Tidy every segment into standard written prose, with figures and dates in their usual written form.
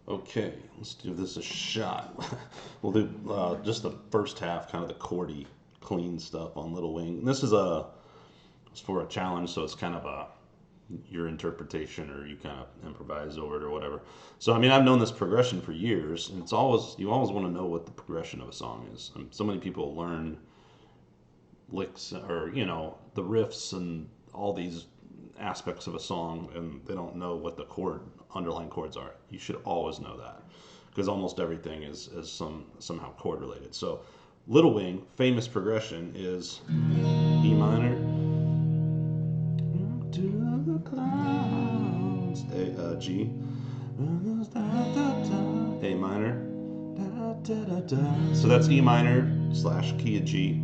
Okay, let's give this a shot. We'll do just the first half, kind of the chordy, clean stuff on Little Wing. And this is it's for a challenge, so it's kind of your interpretation, or you kind of improvise over it or whatever. So I mean, I've known this progression for years, and it's always you always want to know what the progression of a song is. So many people learn licks or the riffs and all these aspects of a song, and they don't know what the underlying chords are. You should always know that because almost everything is somehow chord related. So Little Wing famous progression is E minor to the clouds, G, A minor, so that's E minor slash key of G.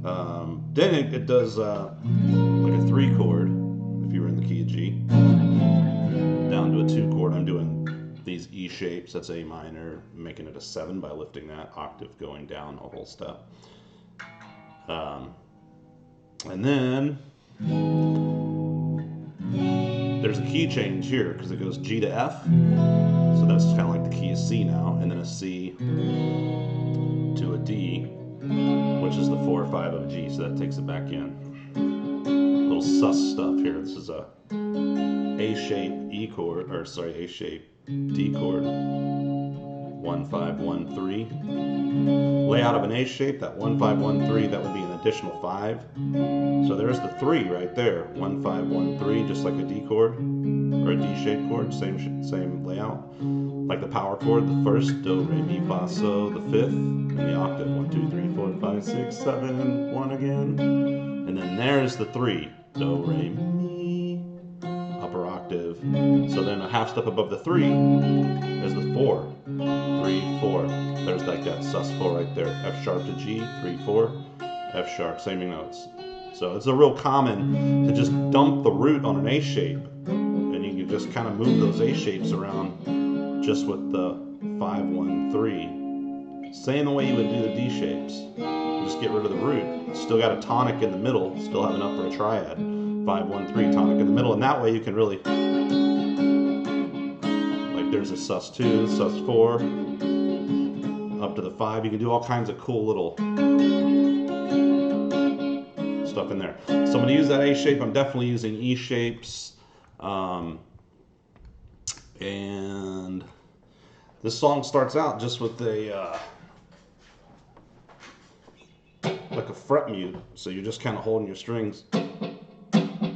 Then it does like a 3 chord if you were in the key of G, down to a 2 chord. I'm doing these E shapes. That's A minor, making it a 7 by lifting that octave, going down a whole step. And then there's a key change here because it goes G to F. So that's kind of like the key of C now, and then a C to a D, which is the 4 or 5 of G, so that takes it back in. Little sus stuff here. This is a shape E chord, or sorry, A shape D chord, 1 5 1 3. Layout of an A shape, that 1 5 1 3, that would be an additional 5. So there's the 3 right there, 1 5 1 3, just like a D chord or a D shape chord, same layout. Like the power chord, the first, do, re, mi, fa, so, the 5th, and the octave, 1 2 3 4 5 6 7 1 again. And then there's the 3, do, re, mi, upper octave. So then a half step above the 3 is the 4, 3 4. There's like that sus4 right there, F sharp to G, 3 4, F sharp, same notes. So it's a real common to just dump the root on an A shape, and you can just kind of move those A shapes around just with the 5 1 3. Same the way you would do the D shapes. Just get rid of the root. Still got a tonic in the middle, still have an upper triad. 5 1 3, tonic in the middle, and that way you can really, like there's a sus2, sus4, up to the 5. You can do all kinds of cool little stuff in there. So I'm going to use that A shape. I'm definitely using E shapes. And this song starts out just with a like a fret mute. So you're just kind of holding your strings,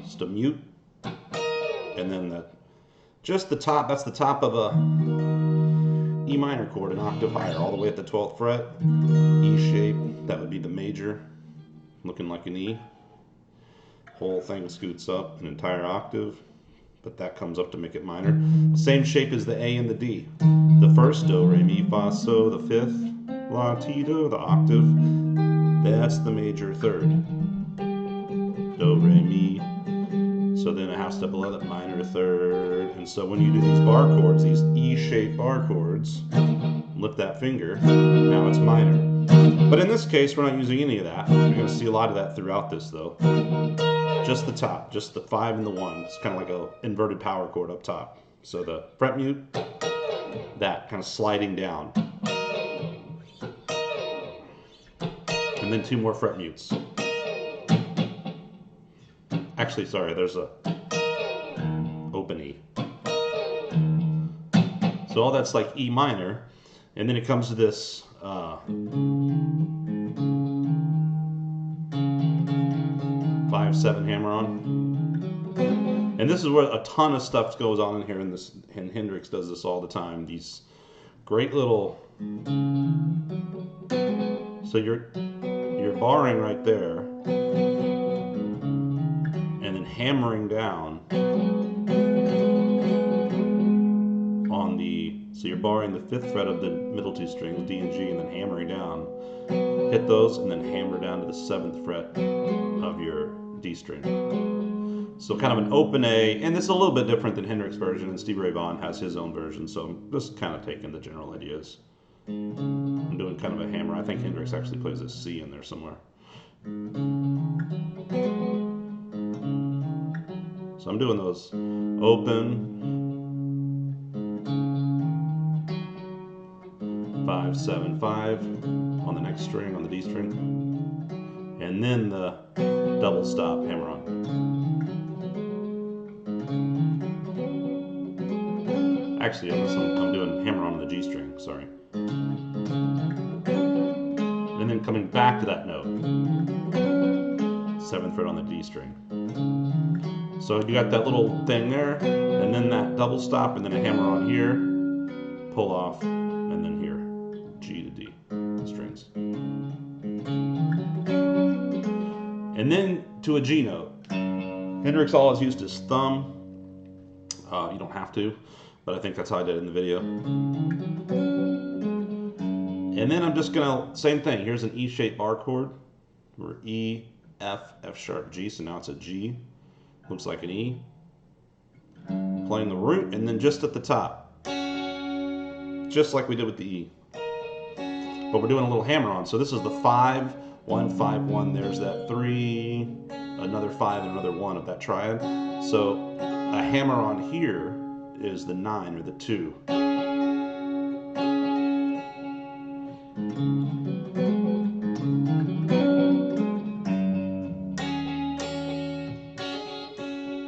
just a mute, and then just the top. That's the top of a E minor chord, an octave higher, all the way at the 12th fret. E shape, that would be the major, looking like an E. Whole thing scoots up an entire octave, but that comes up to make it minor. Same shape as the A and the D. The first, do, re, mi, fa, so, the 5th, la, ti, do, the octave, that's the major 3rd. Do, re, mi. So then a half step below that, minor 3rd. And so when you do these bar chords, these E-shaped bar chords, lift that finger, now it's minor. But in this case, we're not using any of that. You're going to see a lot of that throughout this though. Just the top, just the 5 and the 1. It's kind of like an inverted power chord up top. So the fret mute, that kind of sliding down. And then 2 more fret mutes. Actually, sorry, there's a open E. So all that's like E minor, and then it comes to this 5/7 hammer on, and this is where a ton of stuff goes on in here. And Hendrix does this all the time. These great little. So you're barring right there, and then hammering down on the. So you're barring the 5th fret of the middle 2 strings, D and G, and then hammering down. Hit those, and then hammer down to the 7th fret of your D string. So kind of an open A, and this is a little bit different than Hendrix's version, and Stevie Ray Vaughan has his own version, so I'm just kind of taking the general ideas. I'm doing kind of a hammer. I think Hendrix actually plays a C in there somewhere. So I'm doing those open, 5, 7, 5 on the next string, on the D string, and then the double stop hammer on. Actually, on this one, I'm doing hammer on the G string, sorry. And then coming back to that note, 7th fret on the D string. So you got that little thing there, and then that double stop, and then a hammer on here, pull off, and then here, G to D strings. And then to a G note. Hendrix always used his thumb. You don't have to, but I think that's how I did it in the video. And then I'm just gonna, same thing, here's an E-shaped bar chord. We're E, F, F sharp, G, so now it's a G. Looks like an E. Playing the root, and then just at the top, just like we did with the E. But we're doing a little hammer on. So this is the 5, 1, 5, 1. There's that 3, another 5, and another 1 of that triad. So a hammer on here is the 9 or the 2.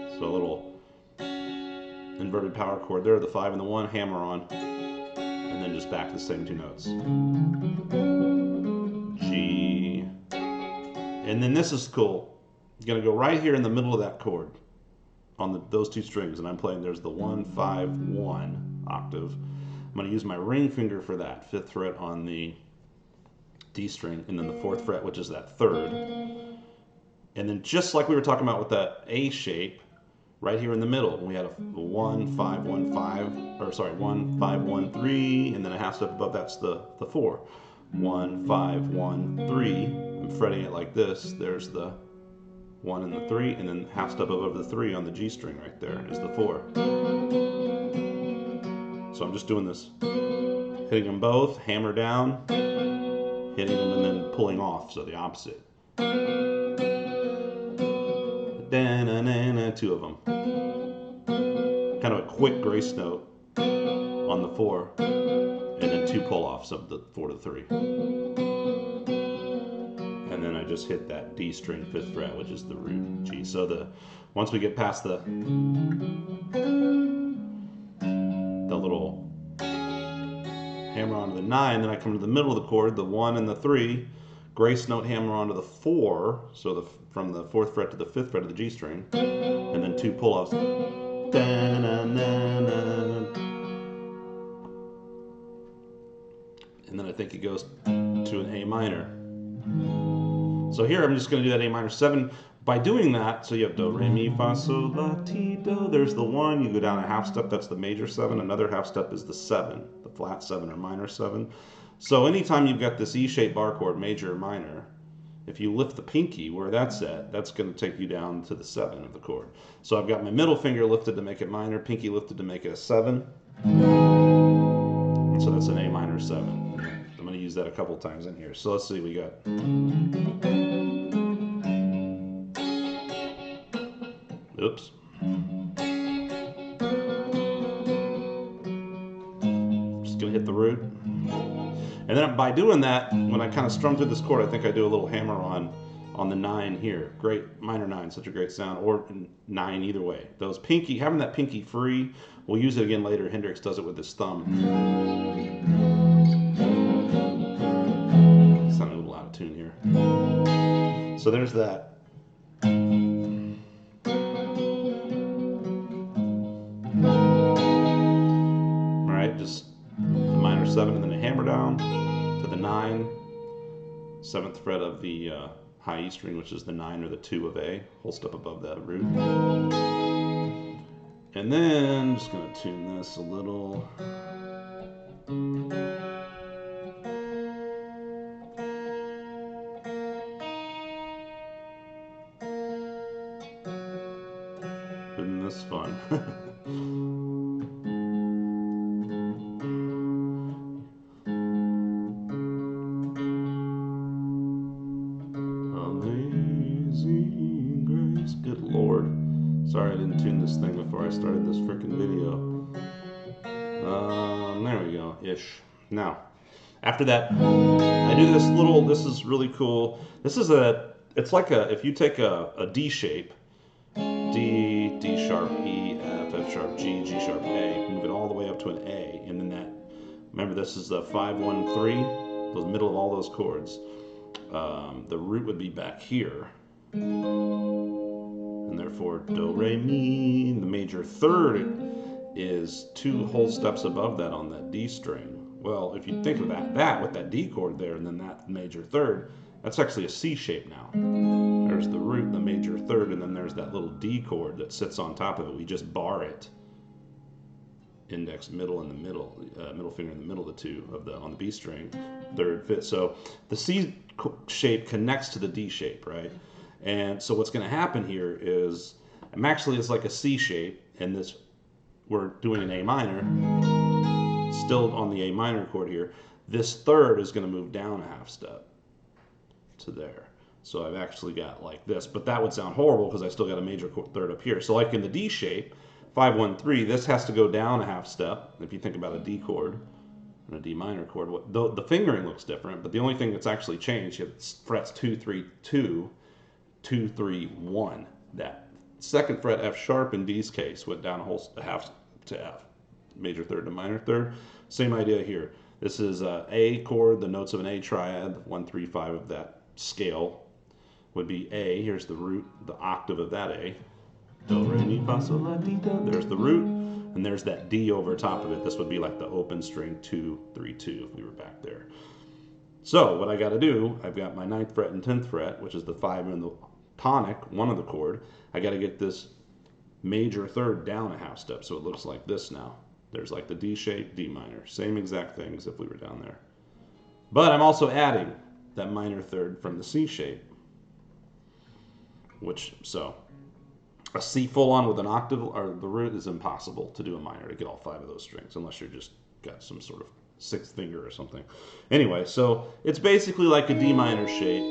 So a little inverted power chord there, the 5 and the 1, hammer on, and then just back to the same 2 notes. G. And then this is cool. You're going to go right here in the middle of that chord on those 2 strings, and I'm playing, there's the 1, 5, 1 octave. I'm going to use my ring finger for that, 5th fret on the D string, and then the 4th fret, which is that 3rd. And then just like we were talking about with that A shape, right here in the middle, we had a 1, 5, 1, 5, or sorry, 1, 5, 1, 3, and then a half step above that's the 4. 1, 5, 1, 3. I'm fretting it like this. There's the 1 and the 3, and then half step above the 3 on the G string right there is the 4. So I'm just doing this, hitting them both, hammer down, hitting them, and then pulling off, so the opposite. Da-na-na-na, 2 of them. Kind of a quick grace note on the 4, and then 2 pull-offs of the 4 to 3. And then I just hit that D string 5th fret, which is the root G. So once we get past the little hammer onto the 9, then I come to the middle of the chord, the 1 and the 3, grace note hammer onto the 4, so from the 4th fret to the 5th fret of the G string, and then 2 pull-offs. And then I think it goes to an A minor. So here I'm just going to do that A minor 7. By doing that, so you have do, re, mi, fa, sol, la, ti, do. There's the 1. You go down a half step, that's the major 7. Another half step is the 7, the flat 7 or minor 7. So anytime you've got this E-shaped bar chord, major or minor, if you lift the pinky where that's at, that's going to take you down to the 7 of the chord. So I've got my middle finger lifted to make it minor, pinky lifted to make it a 7. And so that's an A minor 7. I'm going to use that a couple times in here. So let's see, we got... Oops. Just going to hit the root. And then by doing that, when I kind of strum through this chord, I think I do a little hammer on the 9 here. Great, minor 9, such a great sound, or 9 either way. Those pinky, having that pinky free, we'll use it again later. Hendrix does it with his thumb. Sounding a little out of tune here. So there's that. All right, just the minor 7 and then a hammer down to the 9, 7th fret of the high E string, which is the 9 or the 2 of A, whole step above that root. And then I'm just going to tune this a little. Isn't this fun? Amazing grace. Good Lord. Sorry I didn't tune this thing before I started this frickin' video. There we go, ish. Now, After that, I do this little, this is really cool. This is it's like if you take a D shape, D, D sharp, E, F, F sharp, G, G sharp, A, move it all the way up to an A, and then that, remember this is the 5, 1, 3, the middle of all those chords. The root would be back here, and therefore do, re, mi. The major third is 2 whole steps above that on that D string. Well, if you think of that with that D chord there, and then that major third, that's actually a C shape now. There's the root, the major third, and then there's that little D chord that sits on top of it. We just bar it. Index, middle, in the middle, middle finger in the middle of the two on the B string, third, fifth. So the C shape connects to the D shape, right? And so what's going to happen here is, actually it's like a C shape, and this we're doing an A minor, still on the A minor chord here. This third is going to move down a half step to there. So I've actually got like this, but that would sound horrible because I still got a major third up here. So like in the D shape, 5, 1, 3, this has to go down a half step. If you think about a D chord and a D minor chord, the fingering looks different, but the only thing that's actually changed, you have frets 2, 3, 2, 2, 3, 1. That second fret F sharp in D's case went down a half to F, major third to minor third. Same idea here. This is A chord, the notes of an A triad, 1, 3, 5 of that scale would be A. Here's the root, the octave of that A. Do, re, mi, fa, sol, la, ti, do. There's the root, and there's that D over top of it. This would be like the open string 2, 3, 2 if we were back there. So what I got to do, I've got my 9th fret and 10th fret, which is the 5 and the tonic, one of the chord. I got to get this major third down a half step, so it looks like this now. There's like the D shape, D minor, same exact thing as if we were down there. But I'm also adding that minor third from the C shape, so a C full on with an octave or the root is impossible to do a minor, to get all 5 of those strings, unless you're just got some sort of 6th finger or something. Anyway, so it's basically like a D minor shape,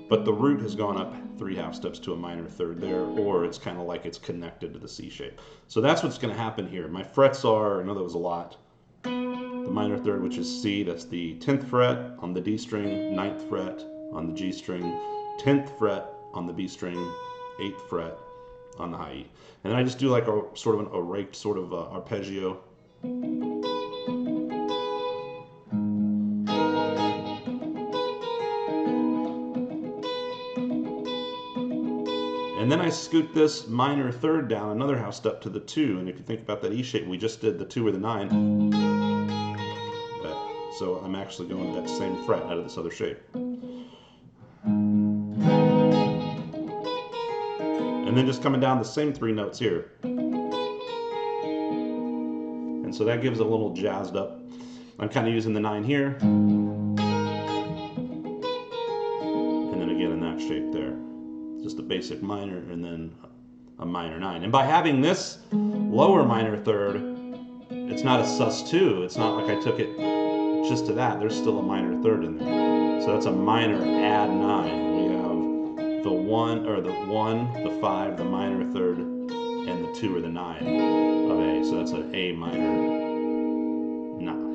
but the root has gone up 3 half steps to a minor third there, or it's kind of like it's connected to the C shape. So that's what's going to happen here. My frets are, I know that was a lot, the minor third, which is C, that's the 10th fret on the D string, 9th fret on the G string, 10th fret on the B string, 8th fret on the high E. And then I just do like a sort of a raked sort of arpeggio. And then I scoot this minor third down another half step to the 2. And if you think about that E shape, we just did the 2 or the 9. So I'm actually going to that same fret out of this other shape. And then just coming down the same 3 notes here. And so that gives it a little jazzed up. I'm kind of using the 9 here. And then again in that shape there. It's just a basic minor and then a minor 9. And by having this lower minor third, it's not a sus2. It's not like I took it just to that. There's still a minor third in there. So that's a minor add 9. We have the 1, or the 1, the 5, the minor third, and the 2 or the 9 of A. So that's an A minor,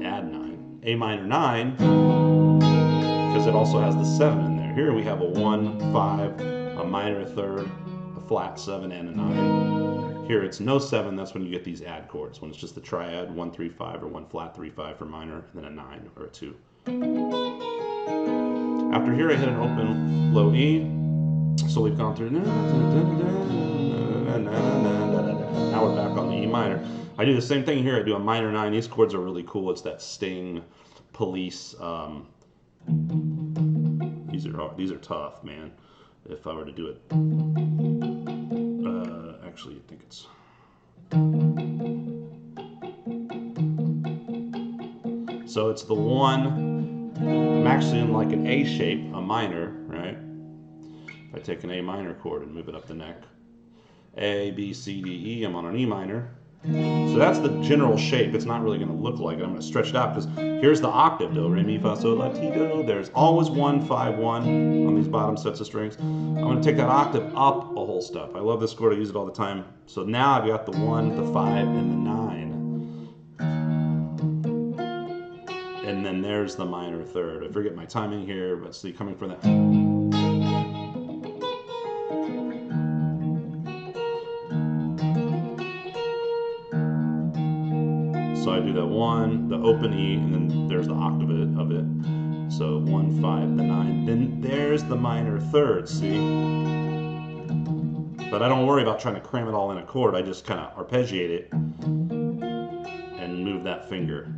add 9. A minor 9, because it also has the 7 in there. Here we have a 1, 5, a minor third, a flat 7, and a 9. Here it's no 7, that's when you get these add chords, when it's just the triad, 1, 3, 5, or 1 flat 3, 5 for minor, and then a 9 or a 2. After here I hit an open low E. So we've gone through, now we're back on the E minor. I do the same thing here. I do a minor 9. These chords are really cool. It's that Sting, Police. These are tough, man. If I were to do it, actually, I think it's. So it's the 1. I'm actually in like an A shape, a minor, right? I take an A minor chord and move it up the neck. A, B, C, D, E, I'm on an E minor. So that's the general shape. It's not really going to look like it. I'm going to stretch it out because here's the octave. Do, re, mi, fa, sol, la, ti, do. There's always 1, 5, 1 on these bottom sets of strings. I'm going to take that octave up a whole step. I love this chord. I use it all the time. So now I've got the 1, the 5, and the 9. and then there's the minor third. I forget my timing here, but see, coming from that. So I do that 1, the open E, and then there's the octave of it. So 1, 5, the 9. Then there's the minor third, see? But I don't worry about trying to cram it all in a chord. I just kind of arpeggiate it and move that finger.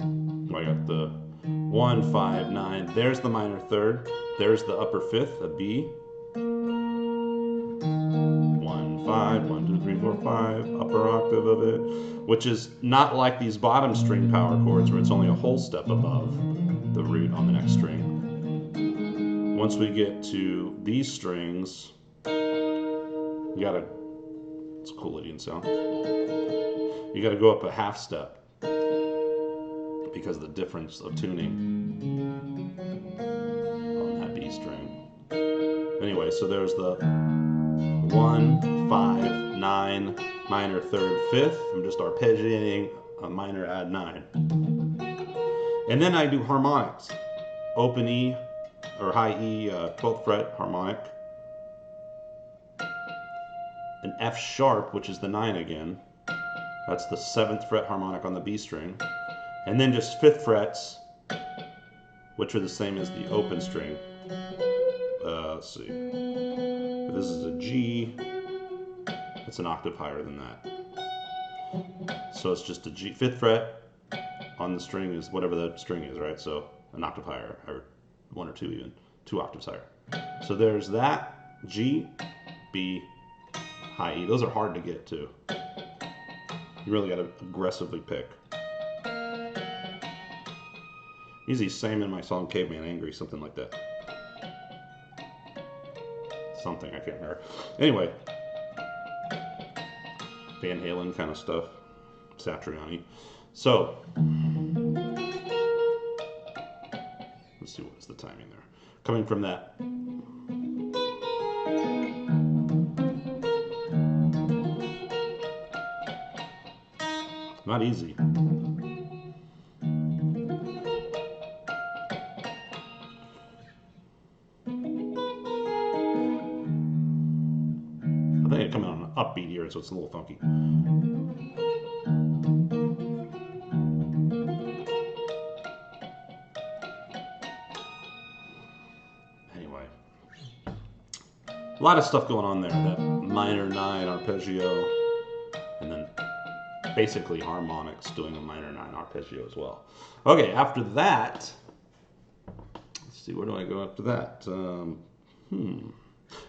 I got the 1, 5, 9. There's the minor third. There's the upper fifth, a B. 1, 5, 1, 2, 3, 4, 5, upper octave of it, which is not like these bottom string power chords where it's only a whole step above the root on the next string. Once we get to these strings, you gotta, it's a cool Lydian sound, you gotta go up a half step because of the difference of tuning on that B string. Anyway, so there's the 1, 5, 9, minor third, fifth. I'm just arpeggiating a minor add 9. And then I do harmonics. Open E, or high E, 12th fret harmonic. An F sharp, which is the 9 again. That's the 7th fret harmonic on the B string. And then just 5th frets, which are the same as the open string. Let's see. If this is a G, it's an octave higher than that. So it's just a G. 5th fret on the string is whatever the string is, right? So an octave higher, or 1 or 2 even, 2 octaves higher. So there's that, G, B, high E. Those are hard to get to. You really got to aggressively pick. Usually same in my song Caveman Angry, something like that. Something, I can't remember. Anyway, Van Halen kind of stuff, Satriani. So, let's see what is the timing there. Coming from that. Not easy. I think I come in on an upbeat here, so it's a little funky. Anyway, a lot of stuff going on there. That minor 9 arpeggio, and then basically harmonics doing a minor 9 arpeggio as well. Okay, after that, let's see, where do I go after that?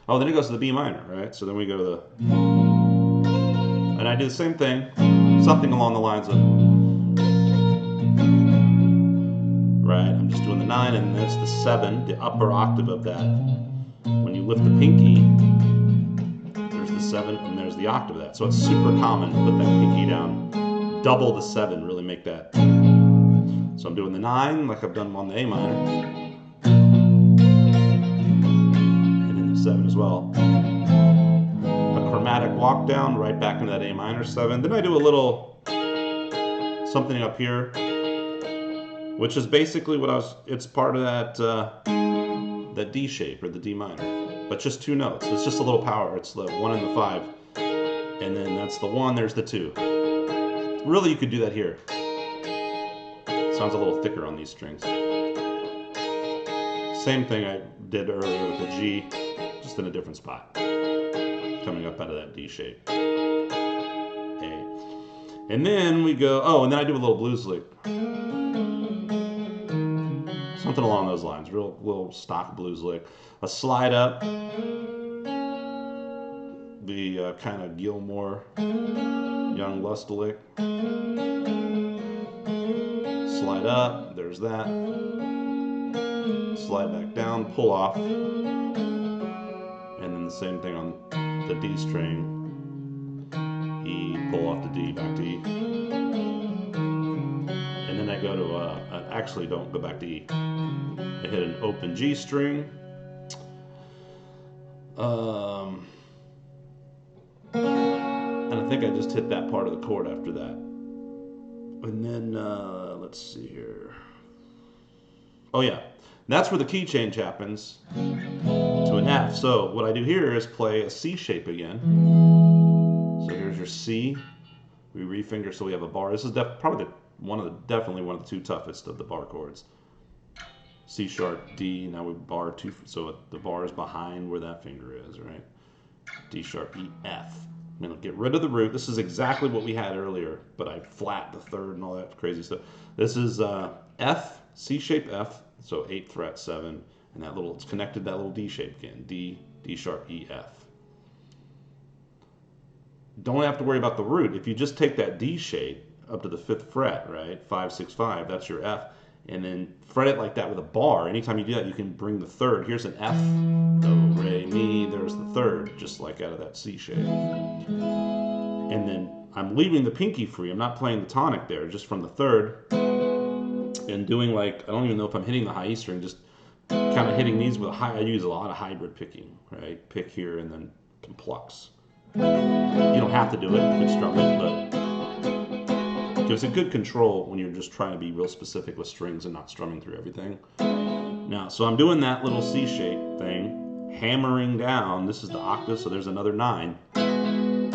Oh, then it goes to the B minor, right? So then we go to the, and I do the same thing, something along the lines of, right? I'm just doing the 9, and that's the 7, the upper octave of that. When you lift the pinky, there's the 7, and there's the octave of that. So it's super common to put that pinky down, double the 7, really make that. So I'm doing the 9 like I've done on the A minor, and then the 7 as well. A chromatic walk down right back into that A minor 7. Then I do a little something up here, which is basically what it's part of that that D shape, or the D minor, but just 2 notes. It's just a little power. It's the 1 and the 5, and then that's the 1, there's the 2. Really, you could do that here. Sounds a little thicker on these strings. Same thing I did earlier with the G, just in a different spot. Coming up out of that D shape. A. And then we go, oh, and then I do a little blues lick. Something along those lines, real little stock blues lick. A slide up, the kind of Gilmore Young Lust lick. Slide up, there's that. Slide back down, pull off. And then the same thing on the D string. E, pull off the D, back to E. And then I go to, actually don't go back to E. I hit an open G string. And I think I just hit that part of the chord after that. And then, let's see here. Oh yeah, that's where the key change happens to an F. So what I do here is play a C shape again. So here's your C. We refinger so we have a bar. This is probably definitely one of the two toughest of the bar chords. C sharp, D. Now we bar two, so the bar is behind where that finger is, right? D sharp, E, F. I'm gonna get rid of the root. This is exactly what we had earlier, but I flat the third and all that crazy stuff. This is F, C shape F, so 8th fret, 7, and that little, it's connected to that little D shape again, D, D sharp, E, F. Don't have to worry about the root. If you just take that D shape up to the 5th fret, right, 5, 6, 5, that's your F, and then fret it like that with a bar. Anytime you do that, you can bring the third. Here's an F, do, re, mi, there's the third, just like out of that C shape. And then I'm leaving the pinky free. I'm not playing the tonic there, just from the third, and doing like, I don't even know if I'm hitting the high E string, just kind of hitting these with a high. I use a lot of hybrid picking, right? Pick here and then plucks. You don't have to do it, you can strum it, but it gives a good control when you're just trying to be real specific with strings and not strumming through everything. Now, so I'm doing that little C shape thing, hammering down. This is the octave, so there's another 9. And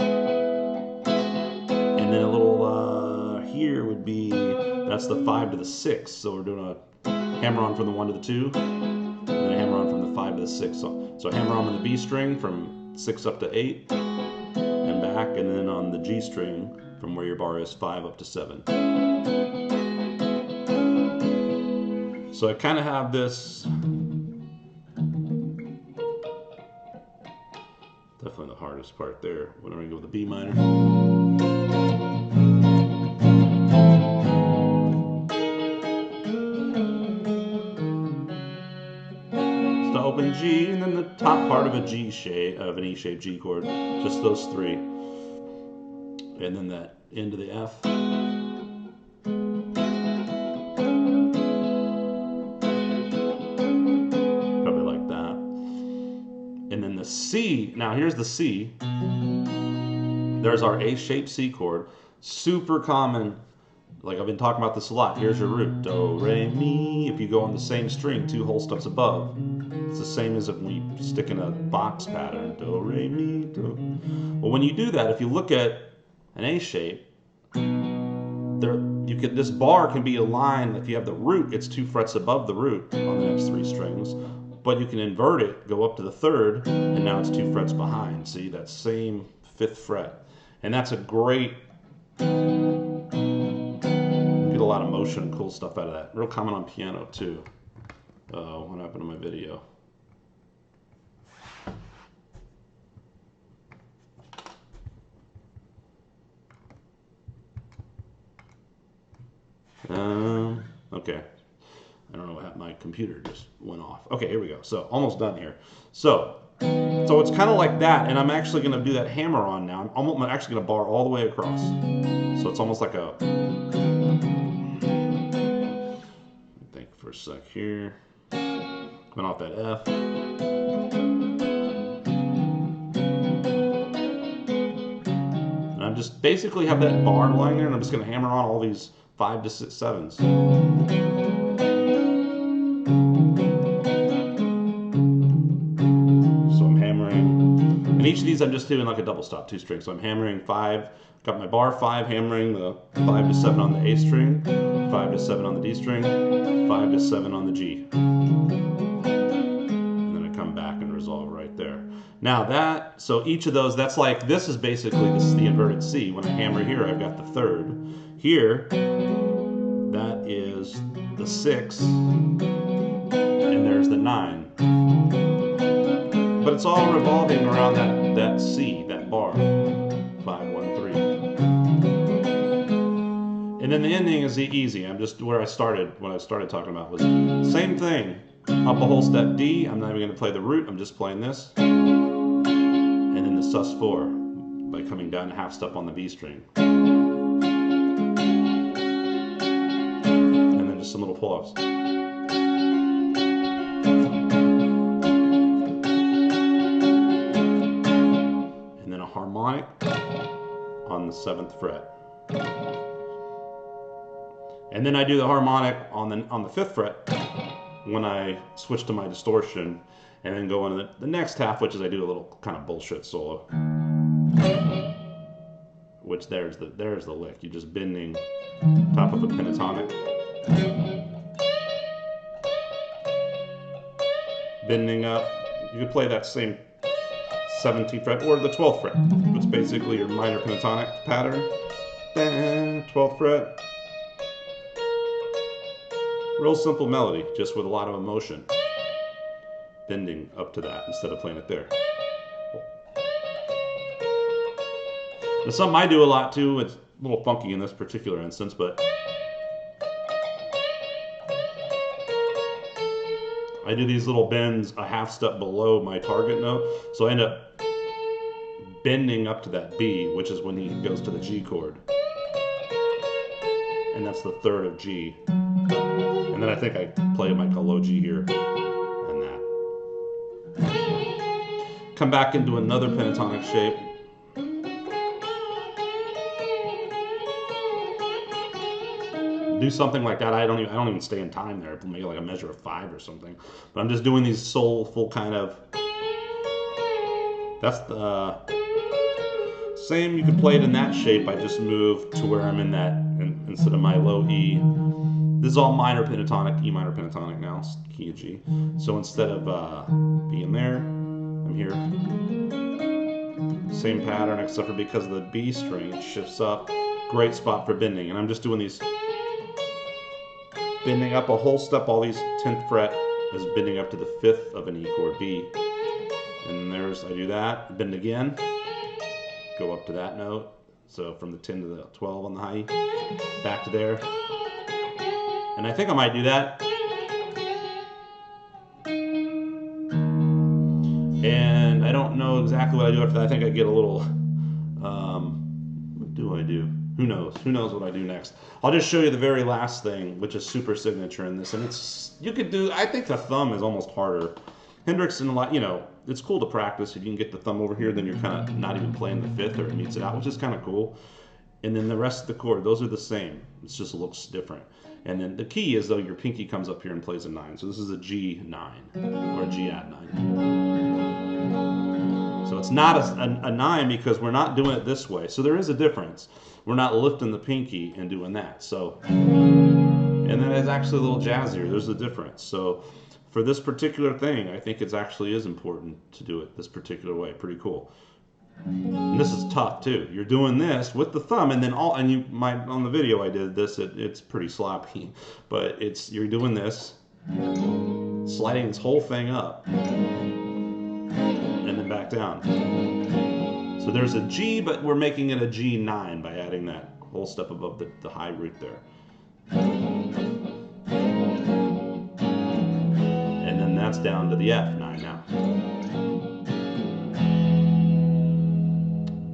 then a little here would be, that's the 5 to the 6. So we're doing a hammer on from the 1 to the 2, and then a hammer on from the 5 to the 6. So hammer on the B string from 6 up to 8 and back, and then on the G string from where your bar is 5 up to 7. So I kind of have this, definitely the hardest part there. When I go with the B minor. So open G, and then the top part of a G shape, of an E shaped G chord, just those 3, and then that into the F. And then the C, now here's the C. There's our A-shaped C chord. Super common, like I've been talking about this a lot. Here's your root, do, re, mi. If you go on the same string 2 whole steps above, it's the same as if we stick in a box pattern, do, re, mi, do. Well, when you do that, if you look at an A shape, this bar can be aligned. If you have the root, it's 2 frets above the root on the next 3 strings. But you can invert it, go up to the 3rd, and now it's 2 frets behind. See, that same 5th fret. And that's a great, you get a lot of motion and cool stuff out of that. Real common on piano too. What happened to my video? Okay. I don't know what happened. My computer just went off. Okay, here we go. So almost done here. So it's kind of like that, and I'm actually going to do that hammer on now. I'm actually going to bar all the way across. So it's almost like a. Think for a sec here. Coming off that F. And I'm just basically have that bar lying there, and I'm just going to hammer on all these 5 to 6 7s. And each of these I'm just doing like a double stop 2 strings. So I'm hammering 5, got my bar 5, hammering the 5 to 7 on the A string, 5 to 7 on the D string, 5 to 7 on the G. And then I come back and resolve right there. Now so each of those, that's like, this is basically the inverted C. When I hammer here, I've got the 3rd. Here, that is the 6, and there's the 9. But it's all revolving around that C, that bar, 5, 1, 3. And then the ending is easy. I'm just where I started, what I started talking about was same thing. Up a whole step D, I'm not even going to play the root, I'm just playing this. And then the sus4 by coming down a half step on the B string. And then just some little pull-ups. Harmonic on the 7th fret, and then I do the harmonic on the 5th fret when I switch to my distortion and then go into the next half, which is I do a little kind of bullshit solo. Which there's the lick. You're just bending top of a pentatonic. Bending up. You can play that same 17th fret or the 12th fret. It's basically your minor pentatonic pattern. 12th fret. Real simple melody, just with a lot of emotion. Bending up to that instead of playing it there. There's something I do a lot too. It's a little funky in this particular instance, but I do these little bends a half step below my target note, so I end up bending up to that B, which is when he goes to the G chord. And that's the third of G. And then I think I play like a low G here and that. Come back into another pentatonic shape. Do something like that. I don't even stay in time there. Maybe like a measure of 5 or something. But I'm just doing these soulful kind of. That's the same. You could play it in that shape. I just move to where I'm in that instead of my low E. This is all minor pentatonic, E minor pentatonic now, key of G. So instead of being there, I'm here. Same pattern, except for because the B string shifts up. Great spot for bending, and I'm just doing these. Bending up a whole step, all these 10th fret is bending up to the 5th of an E chord, B. And there's, I do that, bend again, go up to that note. So from the 10 to the 12 on the high E, back to there. And I think I might do that. And I don't know exactly what I do after that. I think I get a little, what do I do? Who knows? Who knows what I do next? I'll just show you the very last thing, which is super signature in this. And it's, you could do, I think the thumb is almost harder. Hendrix and a lot, you know, it's cool to practice. If you can get the thumb over here, then you're kind of not even playing the 5th or it meets it out, which is kind of cool. And then the rest of the chord, those are the same. It just looks different. And then the key is, though, your pinky comes up here and plays a 9. So this is a G9 or a G add 9. So it's not a 9 because we're not doing it this way. So there is a difference. We're not lifting the pinky and doing that. So, and then it's actually a little jazzier. There's a difference. So for this particular thing, I think it actually is important to do it this particular way. Pretty cool. And this is tough too. You're doing this with the thumb, and then on the video I did this. It's pretty sloppy, but you're doing this, sliding this whole thing up, and then back down. So there's a G, but we're making it a G9 by adding that whole step above the high root there. And then that's down to the F9 now.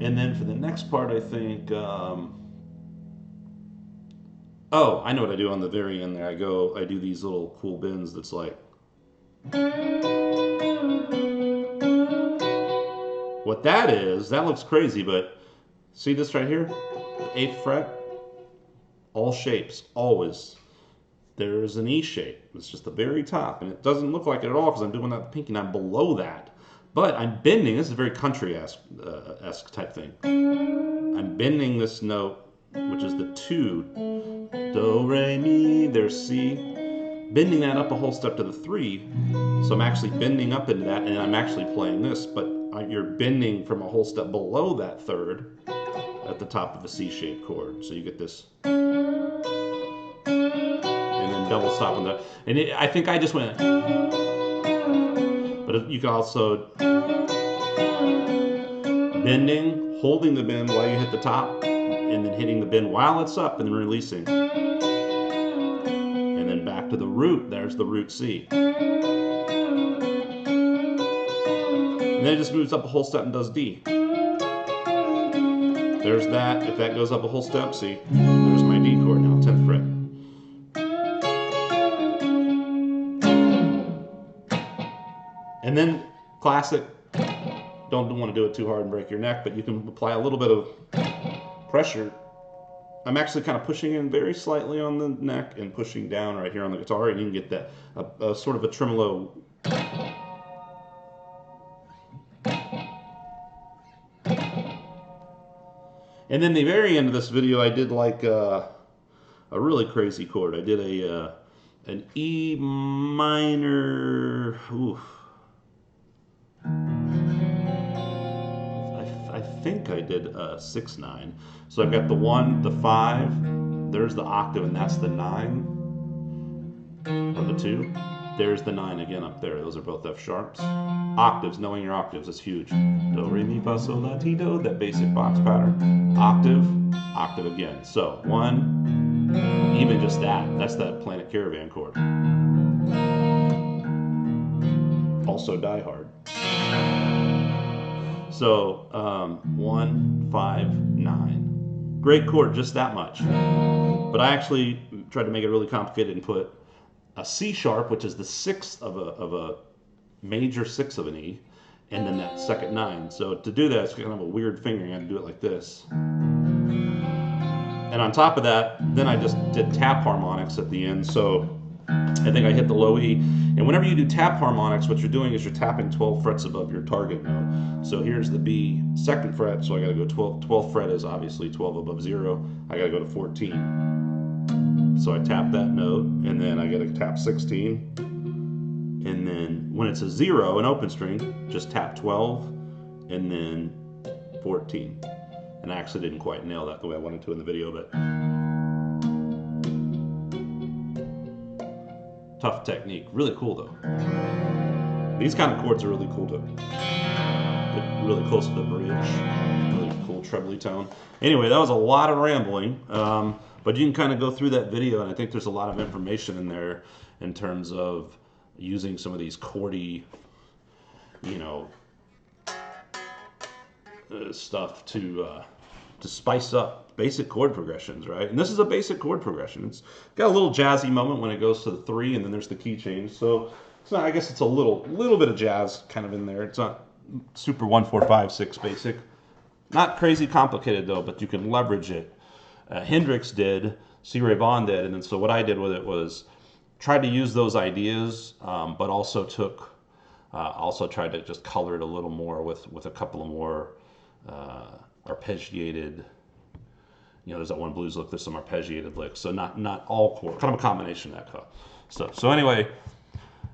And then for the next part, I think, oh, I know what I do on the very end there. I do these little cool bends that's like. What that is, that looks crazy, but see this right here? 8th fret, all shapes, always. There's an E shape. It's just the very top, and it doesn't look like it at all because I'm doing that pinky and I'm below that. But I'm bending, this is a very country-esque type thing. I'm bending this note, which is the 2, do, re, mi, there's C. Bending that up a whole step to the 3. So I'm actually bending up into that, and I'm actually playing this, but you're bending from a whole step below that 3rd at the top of a C-shaped chord. So you get this. And then double stop on that. And I think I just went. But you can also bending, holding the bend while you hit the top, and then hitting the bend while it's up, and then releasing. And then back to the root. There's the root C. And then it just moves up a whole step and does D. There's that. If that goes up a whole step, see, there's my D chord now, 10th fret. And then classic, don't want to do it too hard and break your neck, but you can apply a little bit of pressure I'm actually kind of pushing in very slightly on the neck and pushing down right here on the guitar, and you can get that a sort of a tremolo. And then the very end of this video, I did like a really crazy chord. I did an E minor. Oof. I think I did a 6/9. So I've got the 1, the 5. There's the octave, and that's the 9 or the 2. There's the 9 again up there. Those are both F sharps. Octaves, knowing your octaves is huge. Do, re, mi, fa, sol, la, ti, do, that basic box pattern. Octave, octave again. So 1, even just that's that Planet Caravan chord. Also Die Hard. So 1, 5, 9. Great chord, just that much. But I actually tried to make it really complicated and put a C sharp, which is the 6th of a major 6 of an E, and then that second 9. So to do that, it's kind of a weird fingering. I had to do it like this. And on top of that, then I just did tap harmonics at the end. So I think I hit the low E. And whenever you do tap harmonics, what you're doing is you're tapping 12 frets above your target note. So here's the B 2nd fret, so I gotta go 12th fret is obviously 12 above 0. I gotta go to 14. So I tap that note, and then I gotta tap 16. And then when it's a 0, an open string, just tap 12, and then 14. And I actually didn't quite nail that the way I wanted to in the video, but tough technique. Really cool though. These kind of chords are really cool to get really close to the bridge. Really cool trebly tone. Anyway, that was a lot of rambling, but you can kind of go through that video, and I think there's a lot of information in there in terms of using some of these chordy, stuff to spice up basic chord progressions, right? And this is a basic chord progression. It's got a little jazzy moment when it goes to the 3, and then there's the key change. So it's not, I guess it's a little bit of jazz kind of in there. It's not super 1, 4, 5, 6 basic. Not crazy complicated though, but you can leverage it. Hendrix did, C. Ray Vaughan did, and then so what I did with it was tried to use those ideas, but also tried to just color it a little more with a couple of more arpeggiated. There's that one blues lick. There's some arpeggiated licks. So not all chord, kind of a combination of that stuff. So anyway,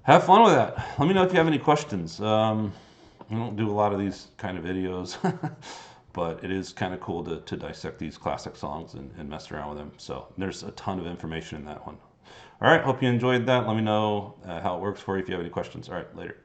have fun with that. Let me know if you have any questions. I don't do a lot of these kind of videos, but it is kind of cool to dissect these classic songs and mess around with them. So there's a ton of information in that one. All right, hope you enjoyed that. Let me know how it works for you if you have any questions. All right, later.